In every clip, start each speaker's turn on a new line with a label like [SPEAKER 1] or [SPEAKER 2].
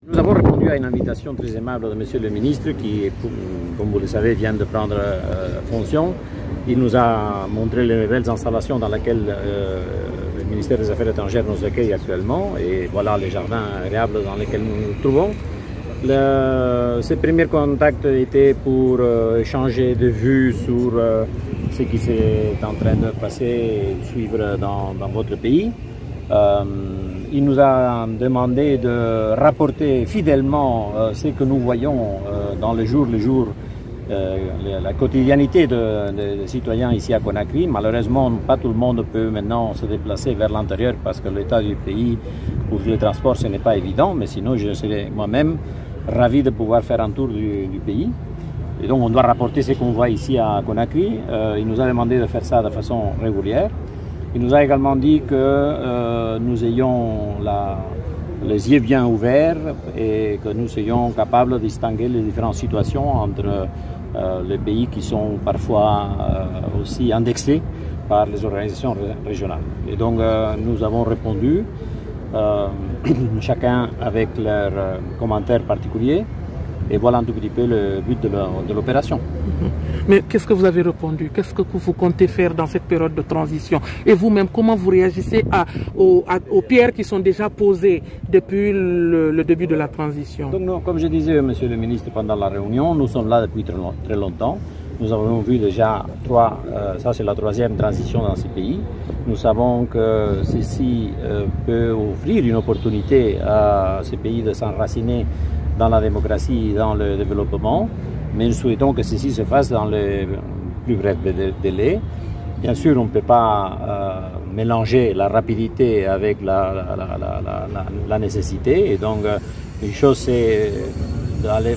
[SPEAKER 1] Nous avons répondu à une invitation très aimable de Monsieur le ministre qui, comme vous le savez, vient de prendre fonction. Il nous a montré les nouvelles installations dans lesquelles le ministère des Affaires étrangères nous accueille actuellement et voilà les jardins agréables dans lesquels nous nous trouvons. Ces premiers contacts étaient pour échanger de vues sur ce qui s'est en train de passer et suivre dans votre pays. Il nous a demandé de rapporter fidèlement ce que nous voyons dans le jour la quotidianité des citoyens ici à Conakry. Malheureusement, pas tout le monde peut maintenant se déplacer vers l'intérieur parce que l'état du pays pour le transport, ce n'est pas évident. Mais sinon, je serais moi-même ravi de pouvoir faire un tour du pays. Et donc, on doit rapporter ce qu'on voit ici à Conakry. Il nous a demandé de faire ça de façon régulière. Il nous a également dit que nous ayons les yeux bien ouverts et que nous soyons capables de distinguer les différentes situations entre les pays qui sont parfois aussi indexés par les organisations régionales. Et donc nous avons répondu, chacun avec leurs commentaires particuliers. Et voilà un tout petit peu le but de l'opération.
[SPEAKER 2] Mais qu'est-ce que vous avez répondu? Qu'est-ce que vous comptez faire dans cette période de transition? Et vous-même, comment vous réagissez aux pierres qui sont déjà posées depuis le début de la transition?
[SPEAKER 1] Donc, nous, comme je disais, Monsieur le ministre, pendant la réunion, nous sommes là depuis très longtemps. Nous avons vu déjà ça c'est la troisième transition dans ces pays. Nous savons que ceci peut offrir une opportunité à ces pays de s'enraciner dans la démocratie et dans le développement, mais nous souhaitons que ceci se fasse dans le plus bref délai. Bien sûr, on ne peut pas mélanger la rapidité avec la nécessité, et donc une chose c'est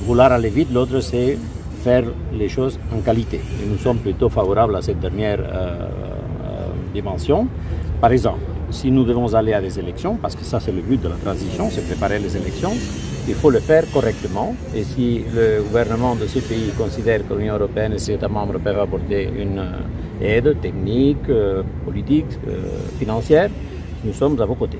[SPEAKER 1] vouloir aller vite, l'autre c'est faire les choses en qualité. Et nous sommes plutôt favorables à cette dernière dimension. Par exemple, si nous devons aller à des élections, parce que ça c'est le but de la transition, c'est préparer les élections, il faut le faire correctement. Et si le gouvernement de ce pays considère que l'Union européenne et ses États membres peuvent apporter une aide technique, politique, financière, nous sommes à vos côtés.